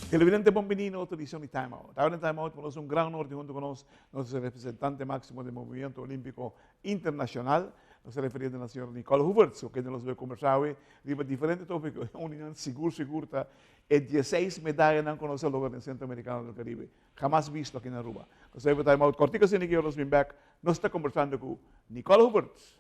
Televidente Bombinino, autorización y Time Out. Ahora en Time Out tenemos un gran honor junto con nuestro representante máximo del movimiento olímpico internacional, nos referido al señor Nicole Huberts, que nos va a conversar hoy sobre diferentes tópicos, unión seguro, y 16 medallas no conocido lugar en el Centro Americano del Caribe, jamás visto aquí en Aruba. Entonces, Time Out, cortico sin que nos ven back, nos está conversando con Nicole Huberts.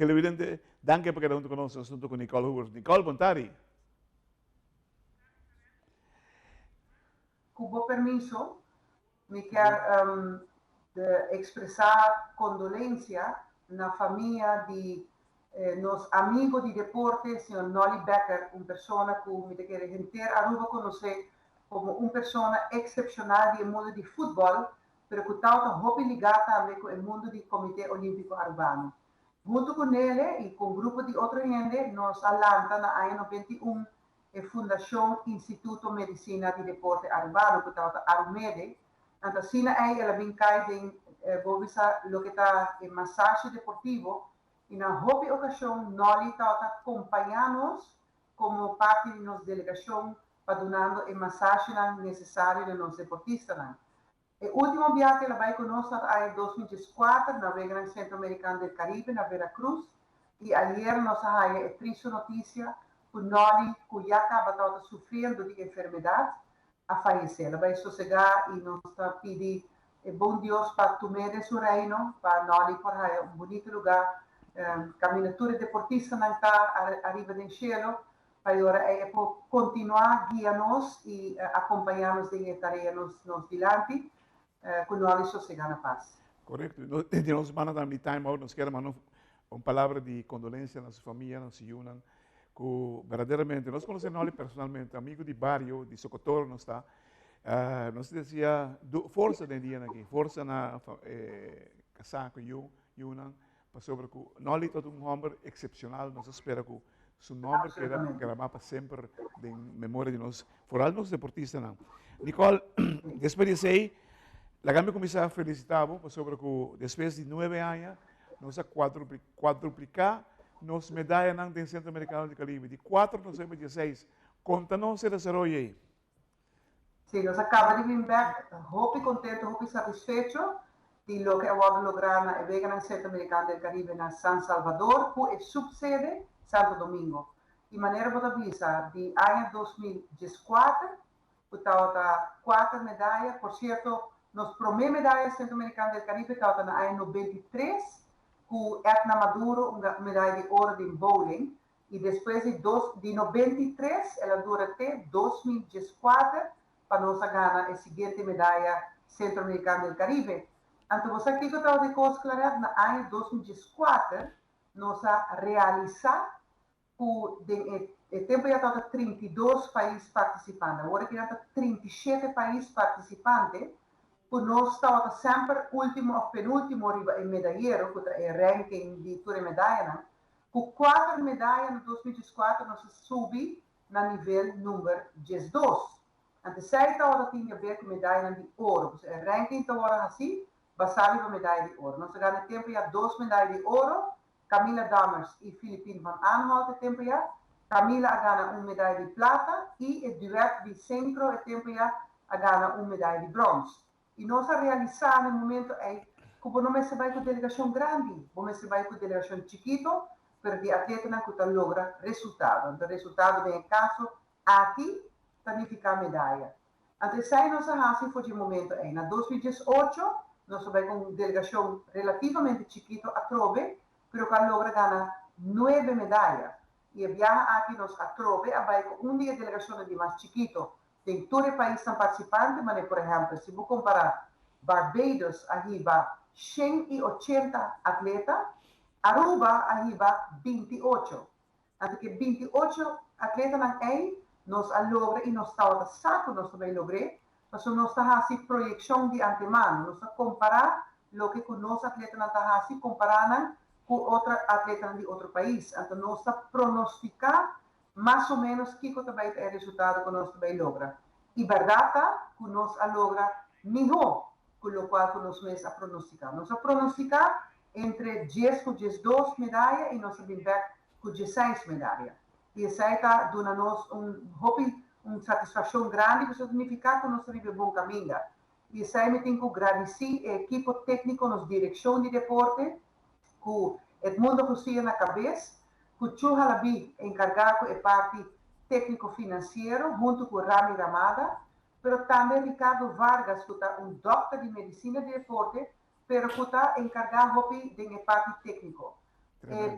Televidente, danke perché junto con nosotros, junto con Nicole Huberts. Nicole, Bontari. Con permiso, me quero expressar condolência na família de nos amigos de deporte, senhor Nolly Becker, uma pessoa que me quer inteira Aruba conhecer como uma pessoa excepcional de mundo de futebol, pero que está muito ligada também com o mundo do Comitê Olímpico Arubano. Junto com ele e com um grupo de outra gente, nós alanta na ano 91 a Fundação Instituto Medicina de Deporte Arubano, que está Arumede. Então, assim, ela vem cair vou ver o que está em massagem deportivo, e na outra ocasião, nós está acompanhando como parte de nossa delegação, para donando a massagem necessária de nossos deportistas. O último viaje que ela vai conosco é em 2004, na Vega Centro-Americano do Caribe, na Veracruz, e ayer nós temos a triste notícia que Noli, que já estava sofrendo de enfermidade, a falecer. Ela vai sossegar e nós pedimos bom Deus para tomar de seu reino, para Noli, para um bonito lugar, caminatura deportista não está arriba do cielo, para agora continuar guiar-nos e acompanhar-nos de tarefa nos dilante, com Noli sossegar na paz. Correcto. Nos van a dar time out, nos queremos uma palavra de condolência na sua família, nos unan, que verdadeiramente, nós conhecemos Noli personalmente, amigo de barrio, de Socorro, não está. Nos dizia, força de dia aqui, força na casar com Yunan, para sobre que Noli é um homem excepcional, nós esperamos que seu nome quede para sempre em memória de nós, foral nos deportistas. Nicole, depois de aí, a Gambia começou a felicitar sobre que depois de 9 anos, nós a quadruplicar nos medalhas no Centro-Americano do Caribe, de 4 nós temos 16. Conta-nos esse desarrollo aí. Sim, nós acabamos de vir muito contente, muito satisfeito de lo que vamos lograr na Vega Centro-Americano do Caribe na San Salvador, que é subsede Santo Domingo. De maneira para avisar, de ano 2014, que está 4 medalhas, por certo, nos primeiras medalhas Centro-Americano do Caribe está no ano 93, com Edna Maduro, uma medalha de ouro de bowling, e depois de 93, ela dura até 2014, para nós ganhar a seguinte medalha Centro-Americana do Caribe. Então, você aqui que eu estava de coisa clara, no ano 2014, nós realizar el tiempo ya está 32 países participantes, ahora que ya está 37 países participantes, pues no estaba siempre último o penúltimo en medallero, el ranking de toda medalla, con 4 medallas en 2024 nos subi na nível número 12. Antes sai estava tinha ver com medalha de ouro, o ranking estava assim, basado na medalha de ouro. Nós ganhamos tempo já 2 medalhas de ouro, Camila Dammers e Filipine van Aanholt tempo já, Camila ganha uma medalha de prata e o dueto de centro tempo já ganha uma medalha de bronze. E nós realizar no momento é como não se vai com delegação grande, vamos se vai com delegação chiquito, pero de atleta não que logra resultado. Então, o resultado vem em caso aqui, planificar medalha. Antes sai nossa raça foi de momento em na 2018, nós vai com uma delegação relativamente chiquito a Trove, pero que logra ganhar 9 medalhas. E viaja aqui nos a Trove, vai com uma delegação de mais chiquito. Tem todo o país estão participando, mas, por exemplo, se você comparar Barbados, arriba 180 atletas, Aruba, arriba 28. Assim que 28 atletas aí, nós logra e nós estamos saco, nós também logramos, mas nós estamos assim projeção de antemano, nós estamos comparar o que com nós atletas não estamos assim comparando com outros atletas de outro país. Então, nós estamos pronosticar mais ou menos que também é o resultado que nós também logra. E verdade que nós logra melhor com o qual nós mesmos a pronosticar. Nós a pronosticar entre 10 e 12 medalhas e nós vamos ver com 16 medalhas. E isso está dando-nos uma satisfação grande, que significa que nós vamos um bom caminho. E isso aí me tem que agradecer a equipe técnico, nos direção de deporte, com Edmundo Rosia na cabeça, com o Chu Halabi encarregado da parte técnico-financeiro, junto com Rami Ramada, mas também Ricardo Vargas, que é um doutor de medicina de deporte, pero que está encarregado da parte técnica.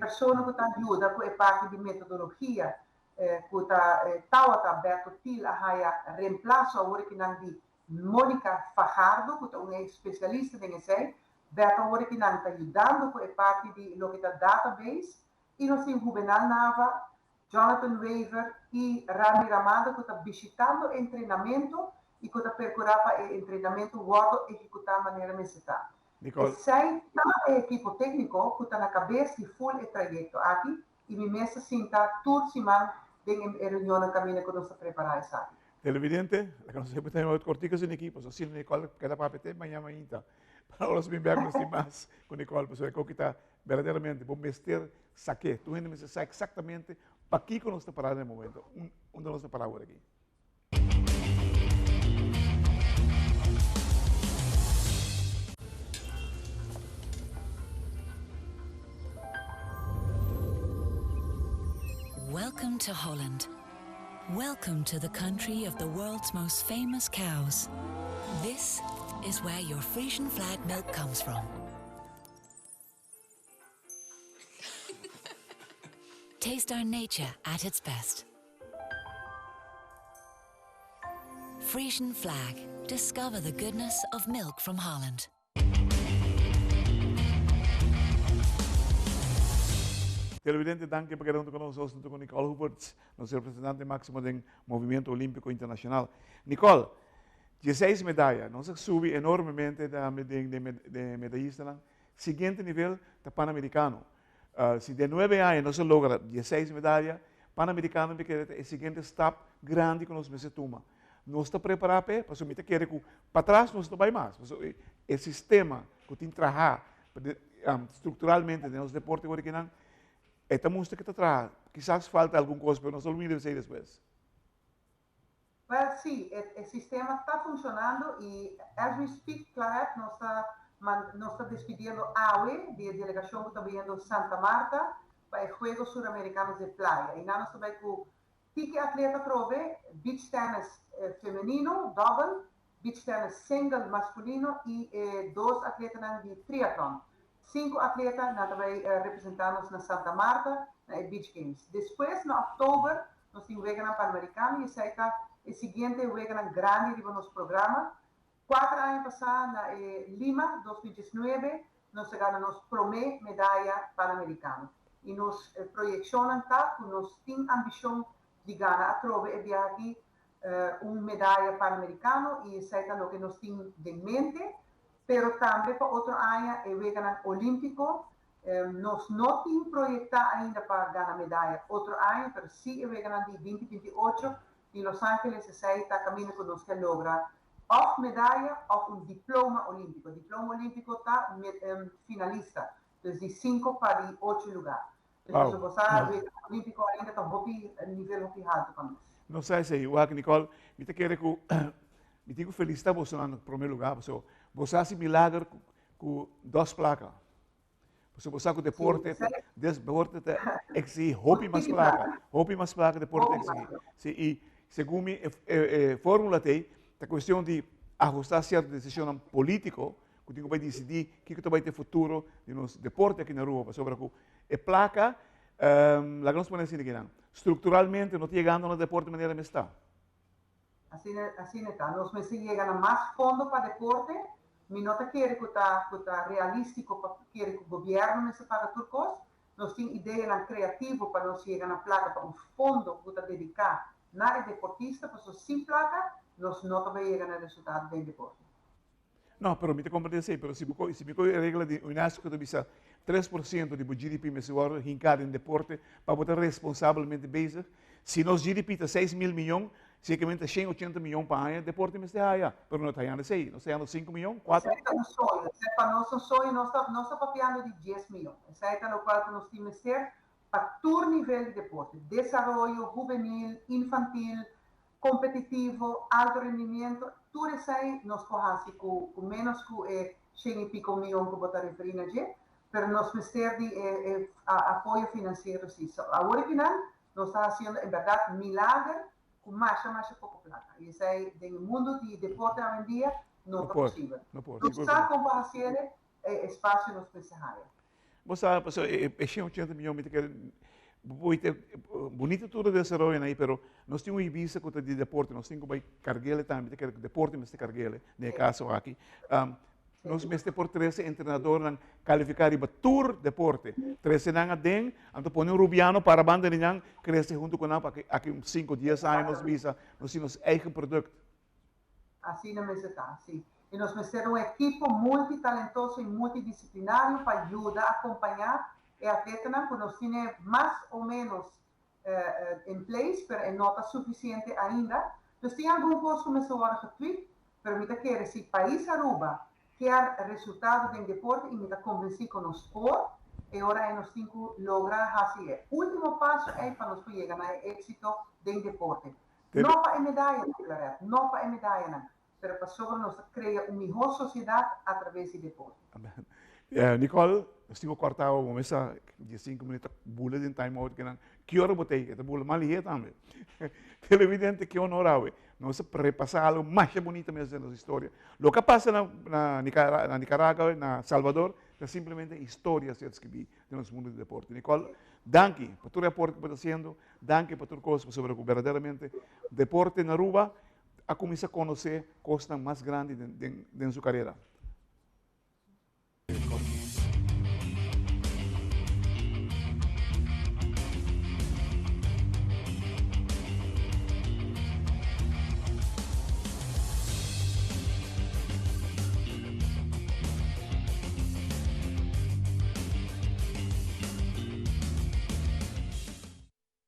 Pessoa que está ajuda com a parte de metodologia, que está aberto a reemplaço agora que não de Mônica Fajardo, que é uma especialista em isso, Beto agora que não está ajudando com a parte de lo que está database, e nós temos Juvenal Nava, Jonathan Weaver e Rami Ramada, que está visitando o treinamento e que está percorrendo o treinamento guardo executar de maneira necessária. Sai a equipe técnico que está na cabeça de full o projeto aqui e me mesa sinta toda semana em reunião na caminho que nós está preparando isso aqui. Televidente, la que nos siempre tenemos corticos en equipos, así Nicole queda para PT mañana para los miembros y más con Nicole, pues eu que está verdadeiramente bom vestir saque, tu gente me sabe exactamente para qué con nos está parado en el momento, onde nos está parado aqui. Welcome to Holland. Welcome to the country of the world's most famous cows. This is where your Frisian flag milk comes from. Taste our nature at its best. Frisian flag. Discover the goodness of milk from Holland. Televidente, danke por quedando conosco, junto com Nicole Huberts, nosso representante máximo do Movimento Olímpico Internacional. Nicole, 16 medalhas, nós subimos enormemente de medalhista, seguinte nível da Pan-Americano. Se de 9 anos nós logra 16 medalhas, Pan-Americano é o seguinte step grande que nós tomamos. Nós estamos preparados para o que quer para trás, nós não vai mais. O sistema que tem que trabalhar estruturalmente no nosso deporte original, esta música que está atrás, quizás falta alguma coisa, mas não se olvide de depois. Well, sim, o sistema está funcionando e, as we speak, claro, nós está despedindo a AUE, de delegação que está vindo Santa Marta, para os Juegos Suramericanos de Playa. E nós também com 5 atletas trove, beach tennis feminino, double, beach tennis single masculino e 2 atletas de triatlon. 5 atletas também representados na Santa Marta, na Beach Games. Depois, no outubro, nós temos o Wegener Pan-Americano e será o seguinte Wegener grande de nosso programa. 4 anos passados, na Lima, 2019, nós ganhamos nossa primeira medalha pan-americana. e nos proyeccionan tá, que nos tem ambição de ganhar a trove e de aqui uma medalha pan-americana e isso é o que nos tem de mente, pero também para outro ano é o ganhar olímpico. Nós não temos projetado ainda para ganhar medalha outro ano, mas sim é o ganhar de 2028 em Los Angeles, está caminho que nós queremos lograr ou medalha ou diploma olímpico. Diploma olímpico está finalista, de 5 para 8 lugares. Então, Wow. se você olímpico ainda está nível alto para nós. Não sei se eu aqui, Nicole, me te quero que me digo felicitar você no primeiro lugar, você faz milagre com 2 placas. Você com o deporte, desporte exige hobby mais placa, deporte exige. E segundo me fórmula tem a questão de ajustar certa decisão político, que você vai decidir que vai ter futuro de nos deporte aqui na rua, sobre a placa, la que nos pone assim aqui, estruturalmente não está chegando no deporte de maneira que está. Assim está. Nós me chegando a mais fundo para deporte, mas não quer que está realístico para que o governo me paga turcos. Nós temos ideia criativa para nós chegar na placa para um fundo que está dedicado na área deportista, para sem placa, nós não vamos chegar no resultado do deporte. Não, pero me te compreendo, pero se me a regra de UNESCO que bisa 3% do GDP mensual hincado em deporte para poder responsavelmente bezig. Se nós GDP está 6 mil milhões, certamente 180 milhões para ano, deporte me está aí, mas não está aí 6, não está aí 5 milhões, 4. Para nosso sonho, nós estamos papiando de 10 milhões. Esse é o qual nós temos que ter para todo nível de deporte, desenvolvimento juvenil, infantil, competitivo, alto rendimento, tudo isso aí nós fazemos com menos que 100 e pico milhões que você referir a gente, mas nós precisamos de apoio financeiro. Agora, final, nós estamos fazendo, em verdade, milagre com mais pouco plata. E isso aí, no mundo de deporte hoje em dia, não é possível. Nós sabemos como fazer espaço nos precisamos. Você sabe, 180 milhões, bonito tudo desse rollo aí, pero nós temos uma Ibiza que de deporte, nós temos que carregar também, que deporte mas carregar, no caso aqui. Nós mesmo por 13 treinadores qualificar para tour deporte. 13 nang adeng, anto pone um rubiano para banda niang cresce junto com nós aqui uns 5 dias anos visa, nós temos eigen produto. Assim não está, sim. E nós temos equipo multitalentoso e multidisciplinário para ajudar a acompanhar e atleta que nós temos mais ou menos em place, mas não está suficiente ainda. Nós temos alguns coisas que começam a retweet, permita que se país Aruba quer resultado do deporte e me convenci com nós por, e agora nós temos que lograr fazer. O último passo é para nós chegar ao êxito do deporte. Não para a medalha, não para a medalha, mas para sobre nós criar uma melhor sociedade através do deporte. Nicole, nós temos que cortar uma mesa de 5 minutos, bulletin time out, que hora botei, que bulletin mal hier também. É evidente que honorável. Nós repassar algo mais bonito mesmo na história. O que passa na Nicarágua, na Salvador, é simplesmente histórias que escrevi no nosso mundo de deporte. Nicole, danke por todo o aporte que está fazendo, danke por tudo coisas sobre o verdadeiramente deporte na Aruba, a começar a conhecer coisas mais grandes de sua carreira.